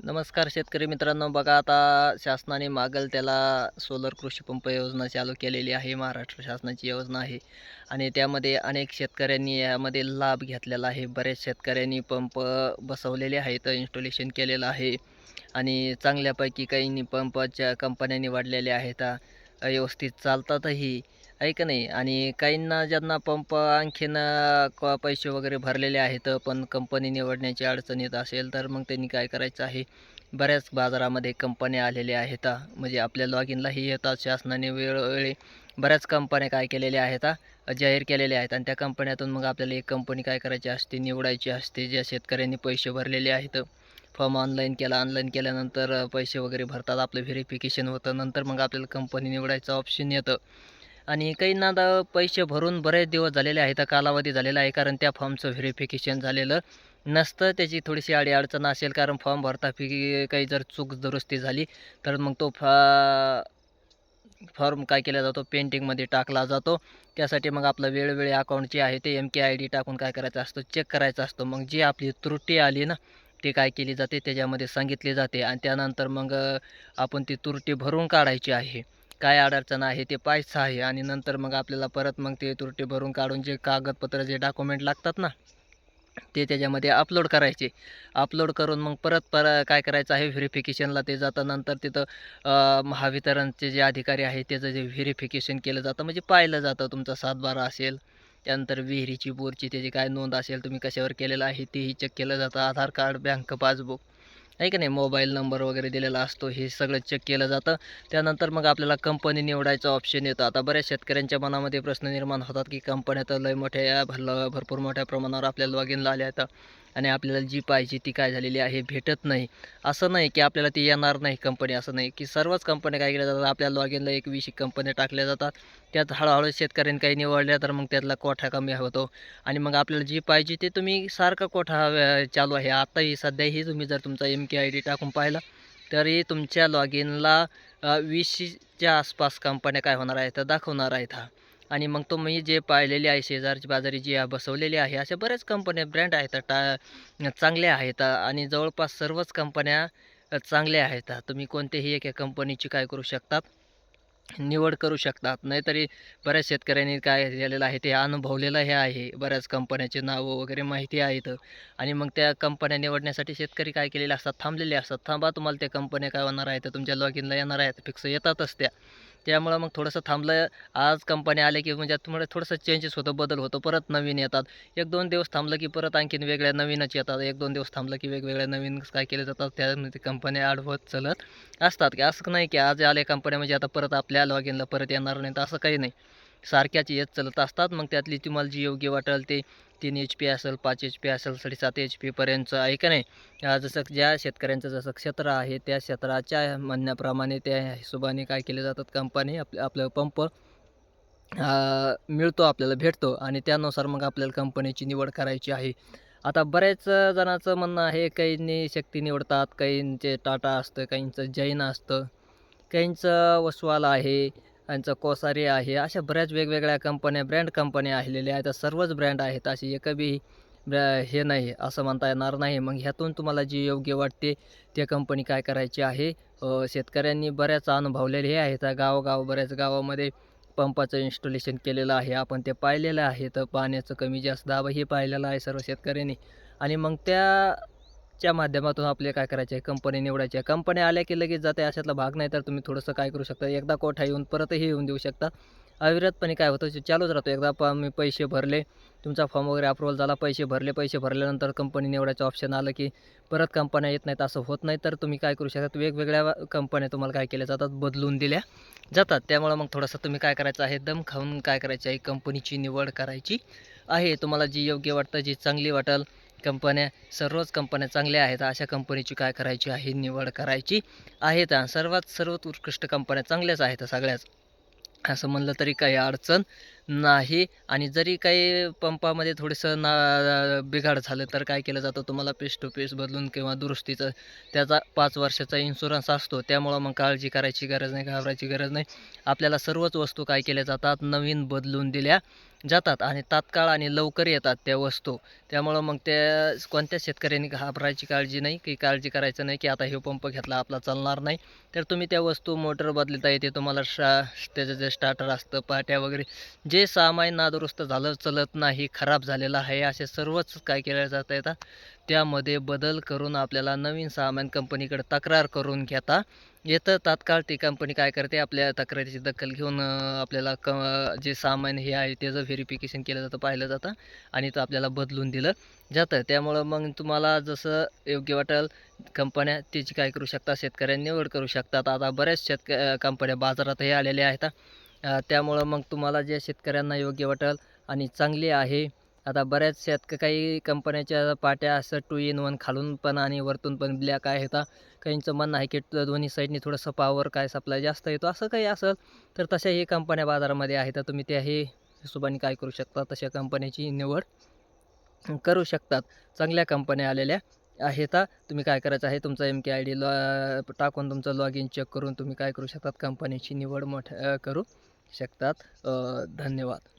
नमस्कार शेतकरी मित्रांनो, बघा आता शासनाने मागेल त्याला सोलर कृषी पंप योजना चालू केलेली आहे. महाराष्ट्र शासनाची योजना आहे आणि त्यामध्ये अनेक शेतकऱ्यांनी यामध्ये लाभ घेतलेला आहे. बऱ्याच शेतकऱ्यांनी पंप बसवलेले आहेत, इन्स्टॉलेशन केलेलं आहे आणि चांगल्यापैकी काहींनी पंपाच्या कंपन्या निवडलेल्या आहेत. व्यवस्थित चालतातही, आहे का नाही? आणि काहींना ज्यांना पंप आणखीन पैसे वगैरे भरलेले आहेत, पण कंपनी निवडण्याची अडचण येत असेल, तर मग त्यांनी काय करायचं आहे, बऱ्याच बाजारामध्ये कंपन्या आलेल्या आहेत. म्हणजे आपल्या लॉगिनलाही येतात. शासनाने वेळोवेळी बऱ्याच कंपन्या काय केलेल्या आहेत, जाहीर केलेल्या आहेत आणि त्या कंपन्यातून मग आपल्याला एक कंपनी काय करायची असते, निवडायची असते. ज्या शेतकऱ्यांनी पैसे भरलेले आहेत, फॉर्म ऑनलाईन केला. ऑनलाईन केल्यानंतर पैसे वगैरे भरतात, आपलं व्हेरिफिकेशन होतं. नंतर मग आपल्याला कंपनी निवडायचं ऑप्शन येतं. आणि काहींना आता पैसे भरून बरेच दिवस झालेले आहेत, कालावधी झालेला आहे, कारण त्या फॉर्मचं व्हेरिफिकेशन झालेलं नसतं. त्याची थोडीशी अडचण असेल, कारण फॉर्म भरता काही जर चूक दुरुस्ती झाली, तर मग तो फॉर्म काय केला जातो, पेंटिंगमध्ये टाकला जातो. त्यासाठी मग आपलं वेळोवेळी अकाउंट जे आहे ते MK ID टाकून काय करायचं असतं, चेक करायचं असतं. मग जी आपली त्रुटी आली ना, ती काय केली जाते, त्याच्यामध्ये सांगितली जाते आणि त्यानंतर मग आपण ती त्रुटी भरून काढायची आहे. काय अडचण आहे ते पाहायचं आहे आणि नंतर मग आपल्याला परत मग ते त्रुटी भरून काढून जे कागदपत्र, जे डॉक्युमेंट लागतात ना, ते त्याच्यामध्ये अपलोड करायचे. अपलोड करून मग परत काय करायचं आहे, व्हेरिफिकेशनला ते जातं. नंतर तिथं महावितरणचे जे अधिकारी आहेत त्याचं जे व्हेरिफिकेशन केलं जातं, म्हणजे पाहिलं जातं तुमचा सातबारा असेल, त्यानंतर विहिरीची, बोरची त्याची काय नोंद असेल, तुम्ही कशावर केलेलं आहे तेही चेक केलं जातं. आधार कार्ड, बँक पासबुक, आहे की नाही, मोबाईल नंबर वगैरे दिलेला असतो, हे सगळं चेक केलं जातं. त्यानंतर मग आपल्याला कंपनी निवडायचा ऑप्शन येतं. आता बऱ्याच शेतकऱ्यांच्या मनामध्ये प्रश्न निर्माण होतात, की कंपन्या तर लय मोठ्या भरपूर मोठ्या प्रमाणावर आपल्याला लॉगिनला आल्या आहेत आणि आपल्याला जी पाहिजे ती काय झालेली आहे, भेटत नाही. असं नाही की आपल्याला ती येणार नाही कंपनी, असं नाही की सर्वच कंपन्या काय केल्या जातात, आपल्या लॉगिनला 1-20 कंपन्या टाकल्या जातात. त्यात हळूहळू शेतकऱ्यांनी काही निवडल्या, तर मग त्यातला कोठा कमी होतो आणि मग आपल्याला जी पाहिजे ते तुम्ही सारखा कोठा चालू आहे. आताही सध्याही तुम्ही जर तुमचा MK ID टाकून पाहिला, तरी तुमच्या लॉगिनला 20च्या आसपास कंपन्या काय होणार आहेत, दाखवणार आहेत. आणि मग तुम्ही जे पाहिलेले आहे, शेजारची बाजारी जी बसवलेली आहे, अशा बऱ्याच कंपन्या, ब्रँड आहेत, चांगल्या आहेत आणि जवळपास सर्वच कंपन्या चांगल्या आहेत. तुम्ही कोणत्याही एका कंपनीची काय करू शकतात, निवड करू शकतात. नाहीतरी बऱ्याच शेतकऱ्यांनी काय केलेलं आहे, ते अनुभवलेलं हे आहे. बऱ्याच कंपन्याचे नावं वगैरे माहिती आहेत आणि मग त्या कंपन्या निवडण्यासाठी शेतकरी काय केलेले असतात, थांबलेले असतात. थांबा, तुम्हाला त्या कंपन्या काय होणार आहेत, तुमच्या लॉगिनला येणार आहेत, फिक्स येतातच त्या. त्यामुळं मग थोडंसं थांबलं. आज कंपन्या आल्या की म्हणजे तुम्हाला थोडंसं चेंजेस होतं, बदल होतो, परत नवीन येतात. 1-2 दिवस थांबलं की परत आणखीन वेगळ्या नवीनच येतात. 1-2 दिवस थांबलं की वेगवेगळ्या नवीन काय केले जातात, त्यामध्ये कंपन्या ॲड चालत असतात. की असं नाही की आज आल्या कंपन्या म्हणजे आता परत आपल्या लॉगिनला परत येणार नाहीत, असं काही नाही. सारख्याच येत चालत असतात. मग त्यातली तुम्हाला जी योग्य वाटेल ते 3 HP असेल, 5 HP असेल, 7.5 HP पर्यंतचं, आहे का नाही? जसं ज्या शेतकऱ्यांचं जसं क्षेत्र आहे, त्या क्षेत्राच्या म्हणण्याप्रमाणे त्या हिशोबाने काय केले जातात, कंपनी आपलं पंप मिळतो, आपल्याला भेटतो आणि त्यानुसार मग आपल्याला कंपनीची निवड करायची आहे. आता बऱ्याच जणांचं म्हणणं आहे, काहींनी शक्ती निवडतात, काहींचे टाटा असतं, काहींचं जैन असतं, काहींचं वसवाल आहे, काहींचं कोसारी आहे. अशा बऱ्याच वेगवेगळ्या कंपन्या, ब्रँड कंपन्या आलेल्या आहेत. सर्वच ब्रँड आहेत, अशी एक बी हे नाही असं म्हणता येणार नाही. मग ह्यातून तुम्हाला जी योग्य वाटते, ते कंपनी काय करायची आहे. शेतकऱ्यांनी बऱ्याच अनुभवलेले हे आहेत. गावोगाव बऱ्याच गावामध्ये पंपाचं इन्स्टॉलेशन केलेलं आहे. आपण ते पाहिलेलं आहे. तर पाण्याचं कमी जास्त दाब हे पाहिलेलं आहे सर्व शेतकऱ्यांनी आणि मग त्याच्या माध्यमातून आपल्याला काय करायचं आहे, कंपनी निवडायची आहे. कंपन्या आल्या की लगेच जाते अशातला भाग नाही. तर तुम्ही थोडंसं काय करू शकता, एकदा कोठा येऊन परतही येऊन देऊ शकता. अविरतपणे काय होतं, ते चालूच राहतो. एकदा मी पैसे भरले, तुमचा फॉर्म वगैरे अप्रूव्हल झाला, पैसे भरले, पैसे भरल्यानंतर कंपनी निवडायचं ऑप्शन आलं की परत कंपन्या येत नाहीत, असं होत नाही. तर तुम्ही काय करू शकता, वेगवेगळ्या कंपन्या तुम्हाला काय केल्या जातात, बदलून दिल्या जातात. त्यामुळं मग थोडंसं तुम्ही काय करायचं आहे, दम खाऊन काय करायचं आहे, कंपनीची निवड करायची आहे. तुम्हाला जी योग्य वाटतं, जी चांगली वाटेल, कंपन्या, सर्वच कंपन्या चांगल्या आहेत, अशा कंपनीची काय करायची आहे, निवड करायची आहेत. सर्वात उत्कृष्ट कंपन्या चांगल्याच आहेत सगळ्याच. असं म्हणलं तरी काही अडचण नाही आणि जरी काही पंपामध्ये थोडंसं बिघाड झालं, तर काय केलं जातं, तुम्हाला पीस टू पीस बदलून किंवा दुरुस्तीचं त्याचा 5 वर्षाचा इन्शुरन्स असतो. त्यामुळं मग काळजी करायची गरज नाही, घाबरायची गरज नाही. आपल्याला सर्वच वस्तू काय केल्या जातात, नवीन बदलून दिल्या जातात आणि तात्काळ आणि लवकर येतात त्या वस्तू. त्यामुळं मग त्या कोणत्याच शेतकऱ्यांनी घाबरायची काळजी नाही, की काळजी करायचं नाही, की आता हे पंप घेतला आपला चालणार नाही. तर तुम्ही त्या वस्तू मोटर बदलता येते तुम्हाला, त्याचं जे स्टार्टर असतं, पाट्या वगैरे जे सामान नादुरुस्त झालं, चलत नाही, खराब झालेलं आहे, असे सर्वच काय केल्या जाता येतात. त्यामध्ये बदल करून आपल्याला नवीन सामान कंपनीकडे तक्रार करून घेता येतं. तात्काळ ती कंपनी काय करते, आपल्या तक्रारीची दखल घेऊन आपल्याला जे सामान हे आहे त्याचं व्हेरिफिकेशन केलं जातं, पाहिलं जातं आणि ते आपल्याला बदलून दिलं जातं. त्यामुळं मग तुम्हाला जसं योग्य वाटेल कंपन्या त्याची काय करू शकता, शेतकऱ्यांनी निवड करू शकतात. आता बऱ्याच कंपन्या बाजारातही आलेल्या आहेत. त्यामुळं मग तुम्हाला जे शेतकऱ्यांना योग्य वाटेल आणि चांगली आहे. आता बऱ्याच काही कंपन्याच्या पाट्या असं 2 in 1 खालून पण आणि वरतून पण ब्लॅक आहेत. काहींचं म्हणणं आहे की दोन्ही साईडनी थोडंसं पॉवर काय सप्लाय जास्त येतो, असं काही असेल तर तशाही कंपन्या बाजारामध्ये आहेत. तर तुम्ही त्याही हिशोबाने काय करू शकता, तशा कंपन्याची निवड करू शकतात. चांगल्या कंपन्या आलेल्या आहेत. तुम्ही काय करायचं आहे, तुमचा MK-ID टाकून तुमचं लॉगिन चेक करून तुम्ही काय करू शकतात, कंपनीची निवड करू शकतात. धन्यवाद.